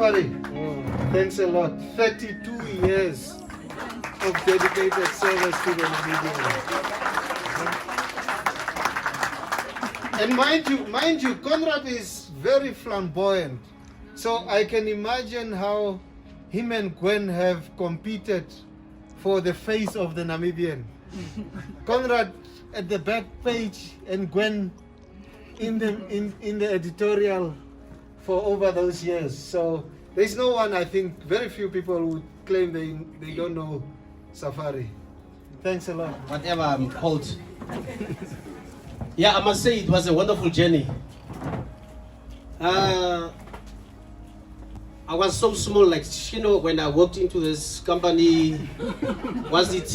Safari. Thanks a lot. 32 years of dedicated service to the Namibian. And mind you, Conrad is very flamboyant. So I can imagine how him and Gwen have competed for the face of the Namibian. Conrad at the back page and Gwen in the editorial for over those years. So there's no one, I think, very few people would claim they don't know Safari. Thanks a lot. Whatever I'm called. Yeah, I must say it was a wonderful journey. I was so small, like when I walked into this company, was it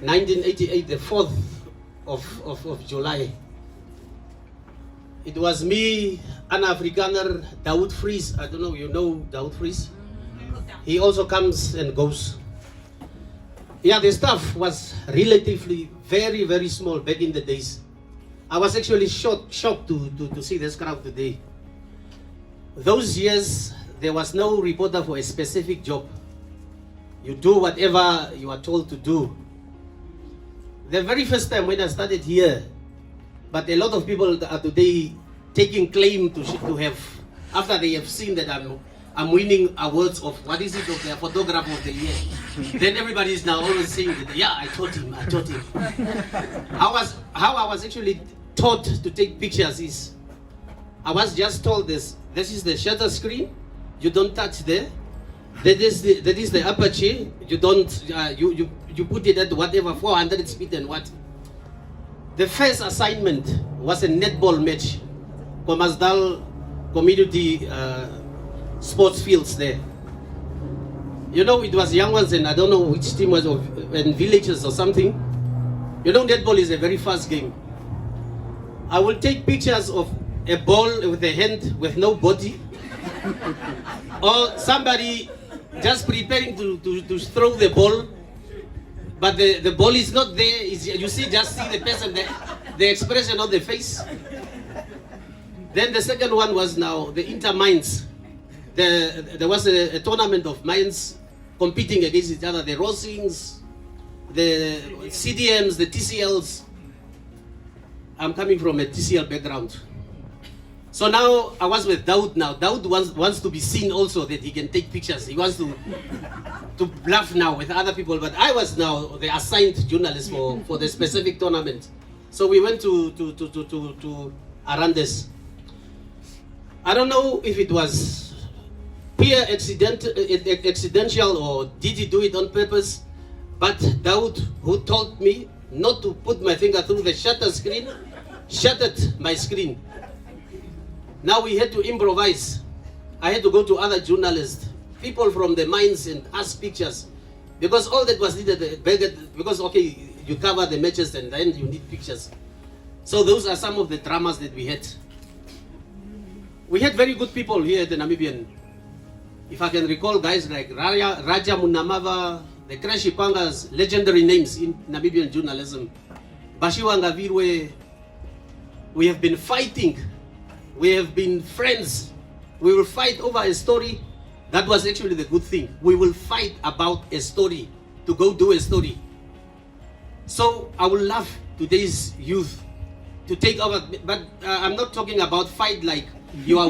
1988, the 4th of July. It was me, an Afrikaner, Daoud Fries. I don't know, you know Daoud Fries? He also comes and goes. Yeah, the staff was relatively very, very small back in the days. I was actually shocked to see this crowd today. Those years, there was no reporter for a specific job. You do whatever you are told to do. The very first time when I started here, but a lot of people are today taking claim to have, after they have seen that I'm winning awards of, what is it, of the photographer of the year. Then everybody is now always saying that, yeah, I taught him. How I was actually taught to take pictures is, I was just told this is the shutter screen, you don't touch there. That is the aperture, you don't, you put it at whatever, 400 speed and what. The first assignment was a netball match, Comasdal community sports fields there. You know, it was young ones and I don't know which team was, in villages or something. You know, netball is a very fast game. I will take pictures of a ball with a hand with no body, or somebody just preparing to throw the ball, but the ball is not there. You see the person, the expression on the face. Then the second one was now the inter-mines. There was a tournament of mines competing against each other, the Rosings, the CDMs, the TCLs. I'm coming from a TCL background. So now I was with Daoud now. Daoud wants to be seen also, that he can take pictures. He wants to bluff now with other people, but I was now the assigned journalist for the specific tournament. So we went to Arandes. I don't know if it was pure accidental or did he do it on purpose, but Daoud, who told me not to put my finger through the shutter screen, shuttered my screen. Now we had to improvise. I had to go to other journalists, people from the mines, and ask pictures. Because all that was needed, because okay, you cover the matches and then you need pictures. So those are some of the dramas that we had. We had very good people here at the Namibian. If I can recall guys like Raja Munamava, the Krashi Pangas, legendary names in Namibian journalism. Bashiwanga Virwe, we have been fighting. We have been friends. We will fight over a story. That was actually the good thing. We will fight about a story, to go do a story. So I would love today's youth to take over, but I'm not talking about fight like you are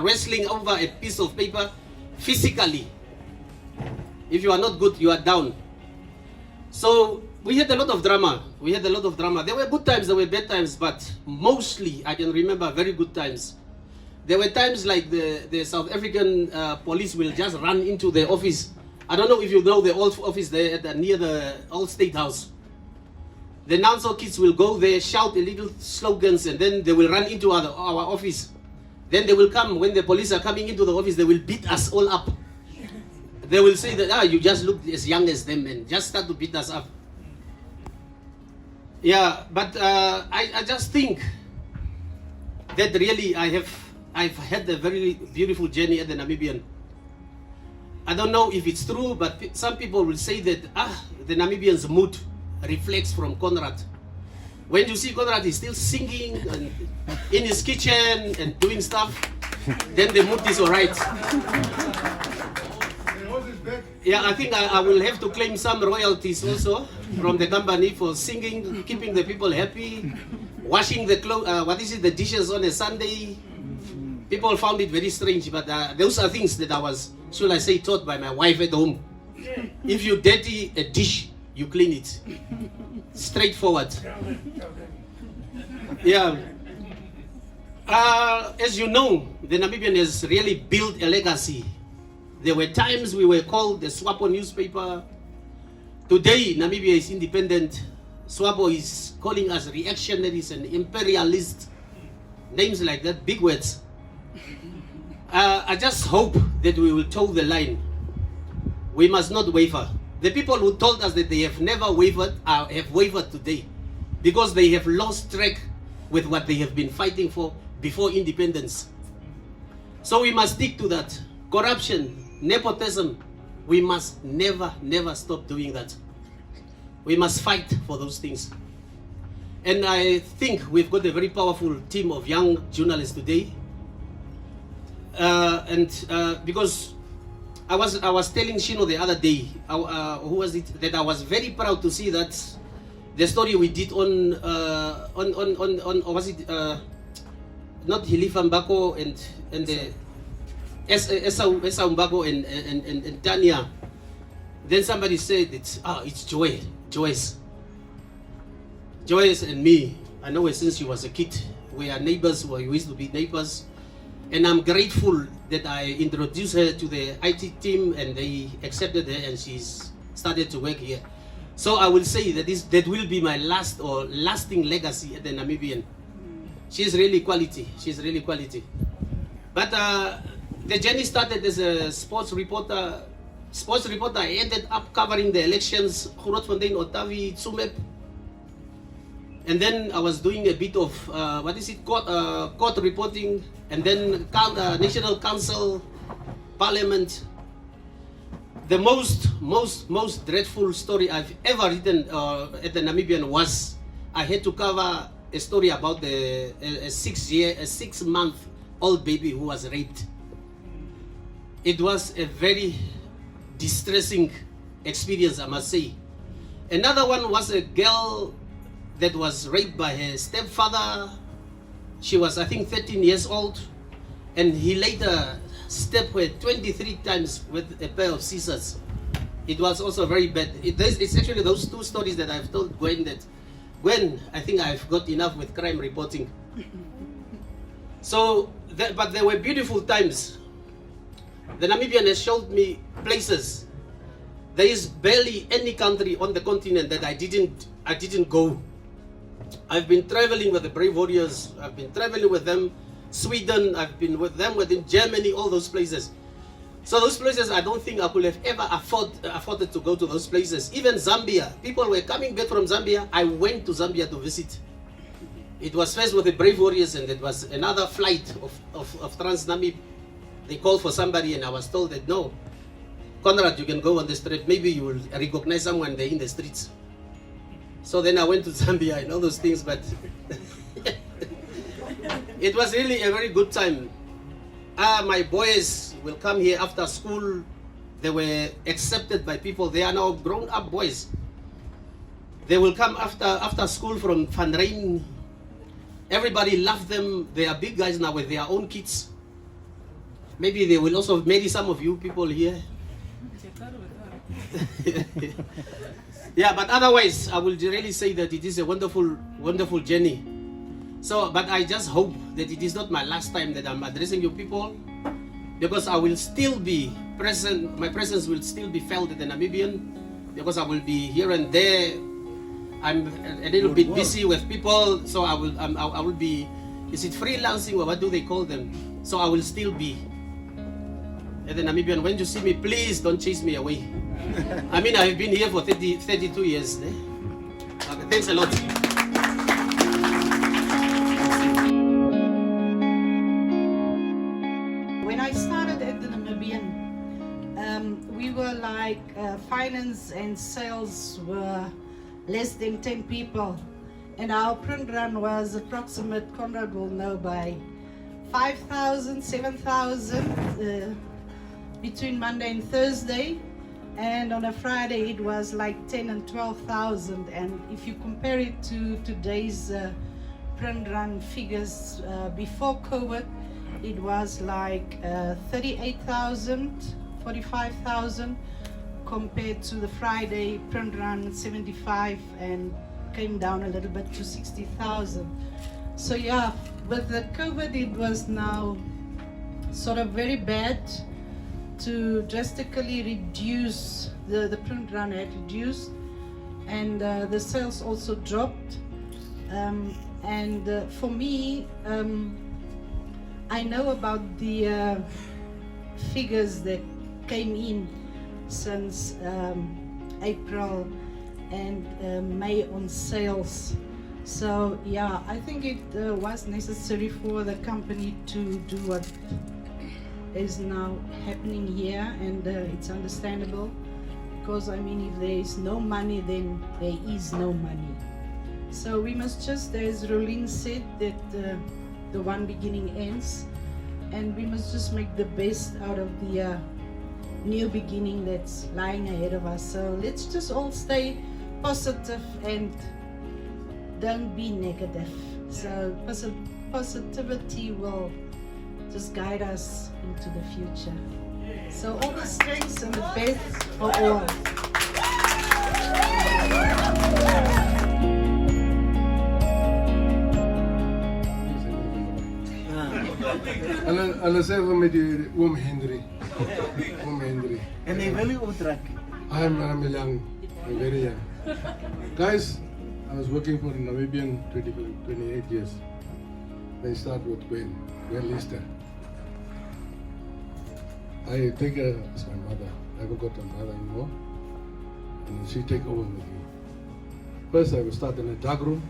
wrestling over a piece of paper physically. If you are not good, you are down. So we had a lot of drama. There were good times, there were bad times, but mostly I can remember very good times. There were times like the South African police will just run into the office. I don't know if you know the old office there near the old State House. The Nanso kids will go there, shout a little slogans, and then they will run into our office. Then they will come, when the police are coming into the office, they will beat us all up. They will say that, you just look as young as them and just start to beat us up. Yeah, but I just think that really I've had a very beautiful journey at the Namibian. I don't know if it's true, but some people will say that the Namibian's mood reflects from Conrad. When you see Conrad, he's still singing and in his kitchen and doing stuff. then the mood is all right. Yeah, I think I will have to claim some royalties also from the company for singing, keeping the people happy, washing the clothes, the dishes on a Sunday. People found it very strange, but those are things that I was, should I say, taught by my wife at home. If you dirty a dish, you clean it. Straightforward. Yeah. As you know, the Namibian has really built a legacy. There were times we were called the SWAPO newspaper. Today, Namibia is independent. SWAPO is calling us reactionaries and imperialists. Names like that, big words. I just hope that we will toe the line. We must not waver. The people who told us that they have never wavered have wavered today because they have lost track with what they have been fighting for before independence. So we must stick to that. Corruption, nepotism, we must never stop doing that. We must fight for those things. And I think we've got a very powerful team of young journalists today. Because I was telling Shino the other day, who was it, that I was very proud to see that the story we did on was it not Hilifa Mbako and the Esau Mbako and Tanya. Then somebody said it's Joyce and me. I know her since she was a kid. We are neighbors, we used to be neighbors. And I'm grateful that I introduced her to the IT team and they accepted her and she's started to work here. So I will say that that will be my last or lasting legacy at the Namibian. She's really quality. She's really quality. But the journey started as a sports reporter. I ended up covering the elections, Grootfontein, Otavi, Tsumeb. And then I was doing a bit of, court reporting, and then National Council, Parliament. The most dreadful story I've ever written at the Namibian was I had to cover a story about a 6-month-old baby who was raped. It was a very distressing experience, I must say. Another one was a girl that was raped by her stepfather. She was, I think, 13 years old, and he later stabbed her 23 times with a pair of scissors. It was also very bad. It's actually those two stories that I've told Gwen that, Gwen, I think I've got enough with crime reporting. So, but there were beautiful times. The Namibian has showed me places. There is barely any country on the continent that I didn't go. I've been traveling with the Brave Warriors. I've been traveling with them. Sweden, I've been with them within Germany, all those places. So those places, I don't think I could have ever afforded to go to those places. Even Zambia, people were coming back from Zambia. I went to Zambia to visit. It was first with the Brave Warriors, and it was another flight of Trans-Namib. They called for somebody, and I was told that no, Conrad, you can go on the street. Maybe you will recognize someone there in the streets. So then I went to Zambia and all those things, but it was really a very good time. My boys will come here after school. They were accepted by people. They are now grown-up boys. They will come after school from Van Rijn. Everybody loved them. They are big guys now with their own kids. Maybe they will also marry some of you people here. Yeah, but otherwise, I will really say that it is a wonderful, wonderful journey. So, but I just hope that it is not my last time that I'm addressing you people, because I will still be present. My presence will still be felt at the Namibian, because I will be here and there. I'm a little bit busy with people, so I will be. Is it freelancing or what do they call them? So I will still be at the Namibian. When you see me, please don't chase me away. I mean, I've been here for 32 years. Okay, thanks a lot. When I started at the Namibian, we were like finance and sales were less than 10 people. And our print run was approximate, Conrad will know, by 5,000, 7,000 between Monday and Thursday, and on a Friday it was like 10 and 12,000. And if you compare it to today's print run figures before COVID, it was like 38,000, 45,000, compared to the Friday print run 75, and came down a little bit to 60,000. So yeah, with the COVID it was now sort of very bad to drastically reduce, the print run had reduced, and the sales also dropped. For me, I know about the figures that came in since April and May on sales. So yeah, I think it was necessary for the company to do what is now happening here, and it's understandable, because I mean, if there is no money, then there is no money. So we must just, as Rolene said, that the one beginning ends, and we must just make the best out of the new beginning that's lying ahead of us. So let's just all stay positive and don't be negative. So positivity will just guide us into the future. So all the strengths and the best for all. Hulle sê vir my die oom Henry. En jy wil nie optrek. I'm young, I'm very young. Guys, I was working for the Namibian 28 years. They start with Gwen Lister. I take her as my mother. I never got a mother-in-law, and she take over with me. First I will start in a dark room.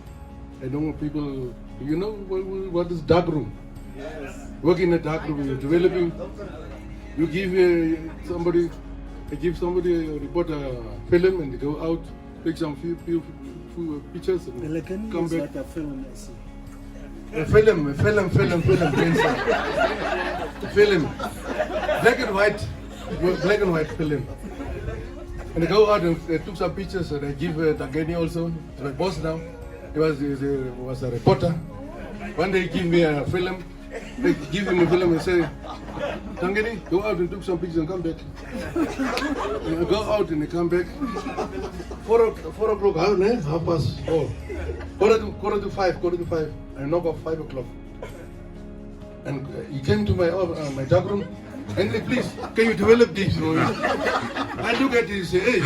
I don't want people, you know what is dark room? Yes. Work in a dark room, you're developing, you give somebody a reporter a film, and they go out, take some few pictures and come back. Like a film, A film, film, black and white film. And they go out and they took some pictures, and they give Tangeni also, my boss now. He was a reporter. One day he give me a film. They give him a film and say, Tangeni, go out and took some pictures and come back. And they go out and they come back. 4 o'clock, half past 4. Quarter to 5. I knock off 5 o'clock. And he came to my dark room. Henry, please, can you develop this? I look at it and say, hey,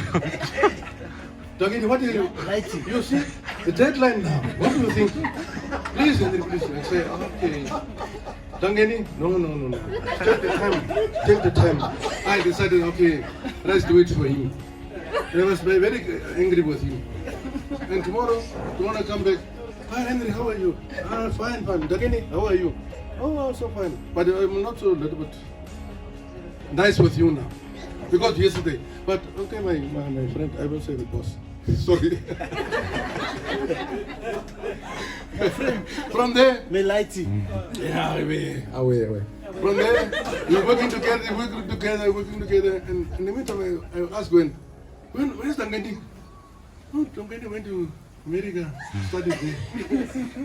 Tangeni, what do you see the deadline now? What do you think? Please, Henry, please. I say, okay. Tangeni, no. Take the time. I decided, okay, let's do it for him. I was very angry with him. And tomorrow, you want to come back? Hi, Henry, how are you? Fine. Tangeni, how are you? Oh, so fine. But I'm not so little bit nice with you now. Because yesterday. But okay, my friend, I will say the boss. Sorry. From there, yeah, away. From there, we're working together, and in the meantime, I asked when is Tangeni? Oh, Tangeni went to America, studied there.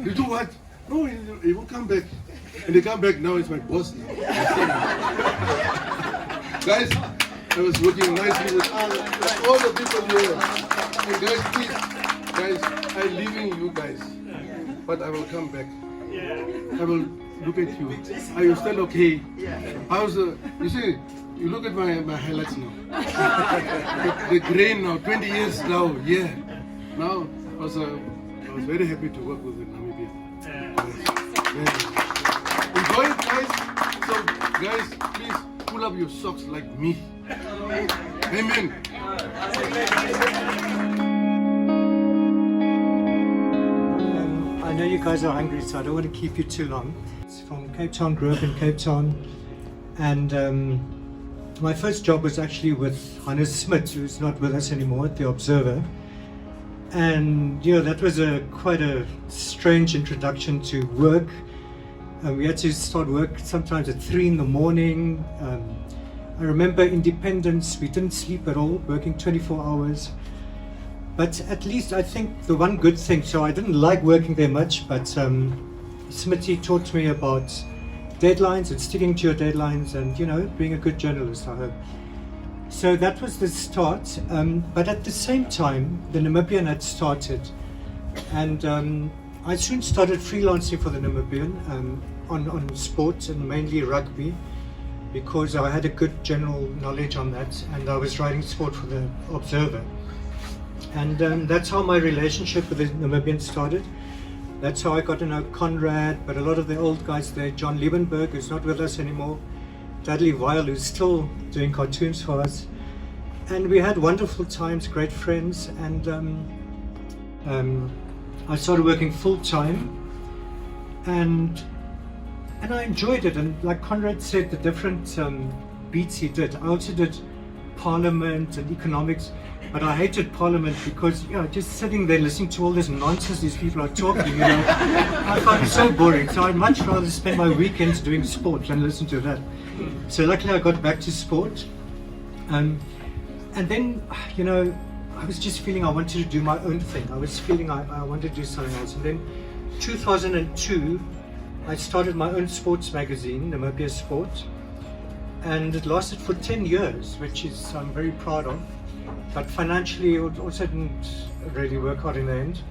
You do what? No, he will come back. And they come back now, it's my boss now. Guys, I was working nicely with all the people here. And guys, please, I'm leaving you guys. But I will come back. I will look at you. Are you still okay? How's you see, you look at my highlights now. The grain now, 20 years now, yeah. Now, I was very happy to work with the Namibian. Enjoy it, guys. So, guys, please pull up your socks like me. Amen. I know you guys are hungry, so I don't want to keep you too long. It's from Cape Town, grew up in Cape Town, and my first job was actually with Hannes Smit, who's not with us anymore, at the Observer. And that was quite a strange introduction to work. We had to start work sometimes at 3 in the morning. I remember independence, we didn't sleep at all, working 24 hours. But at least I think the one good thing, so I didn't like working there much, but Smitty taught me about deadlines and sticking to your deadlines and, you know, being a good journalist, I hope. So that was the start. But at the same time, the Namibian had started. And I soon started freelancing for the Namibian on sports and mainly rugby, because I had a good general knowledge on that, and I was writing sport for the Observer. And that's how my relationship with the Namibian started. That's how I got to know Conrad, but a lot of the old guys there, John Liebenberg, who's not with us anymore, Dudley Weil, who's still doing cartoons for us. And we had wonderful times, great friends, and I started working full-time, and I enjoyed it. And like Conrad said, the different beats he did. I also did Parliament and economics, but I hated Parliament because, you know, just sitting there listening to all this nonsense these people are talking, you know, I found it so boring. So I'd much rather spend my weekends doing sport than listen to that. So luckily I got back to sport. And then, you know, I was just feeling I wanted to do my own thing. I was feeling I wanted to do something else. And then 2002, I started my own sports magazine, Namibia Sport. And it lasted for 10 years, which is I'm very proud of. But financially, it also didn't really work out in the end.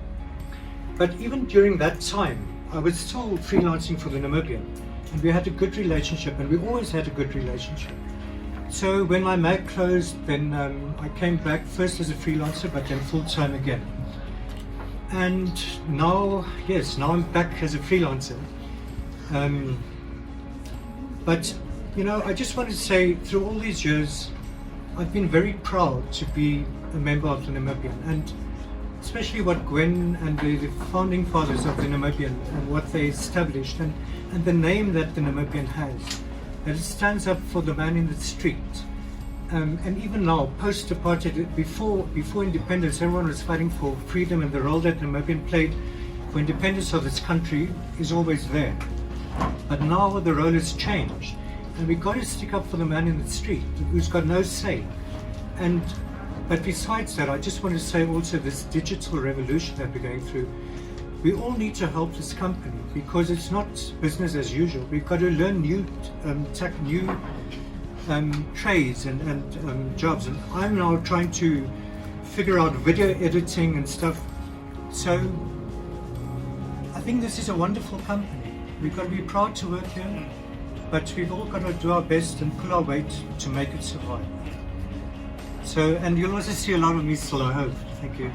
But even during that time, I was still freelancing for the Namibian. And we had a good relationship, and we always had a good relationship. So when my mag closed, then I came back first as a freelancer, but then full-time again. And now, yes, now I'm back as a freelancer. But, you know, I just want to say, through all these years, I've been very proud to be a member of the Namibian, and especially what Gwen and the founding fathers of the Namibian and what they established, and the name that the Namibian has, that it stands up for the man in the street. And even now, post-apartheid, before independence, everyone was fighting for freedom, and the role that the Namibian played for independence of this country is always there. But now the role has changed. And we've got to stick up for the man in the street who's got no say. But besides that, I just want to say also this digital revolution that we're going through, we all need to help this company because it's not business as usual. We've got to learn new trades and jobs. And I'm now trying to figure out video editing and stuff. So I think this is a wonderful company. We've got to be proud to work here. But we've all got to do our best and pull our weight to make it survive. So, and you'll also see a lot of me still, I hope. Thank you.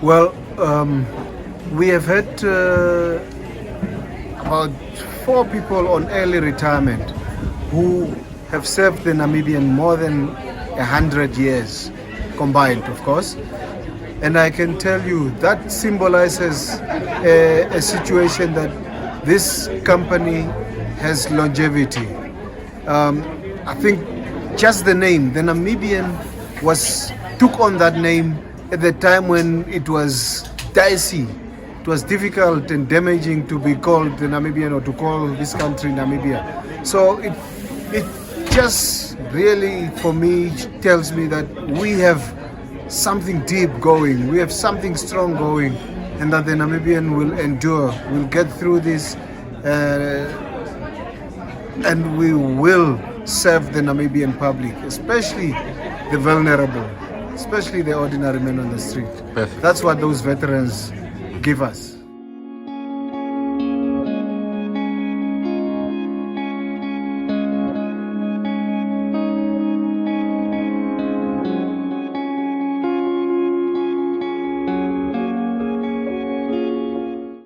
Well, we have had about 4 people on early retirement who have served the Namibian more than 100 years combined, of course. And I can tell you that symbolizes a situation that this company has longevity. I think just the name, the Namibian, took on that name at the time when it was dicey. It was difficult and damaging to be called the Namibian or to call this country Namibia. So it just really, for me, tells me that we have something deep going, we have something strong going, and that the Namibian will endure, will get through this, and we will serve the Namibian public, especially the vulnerable, especially the ordinary men on the street. Perfect. That's what those veterans give us.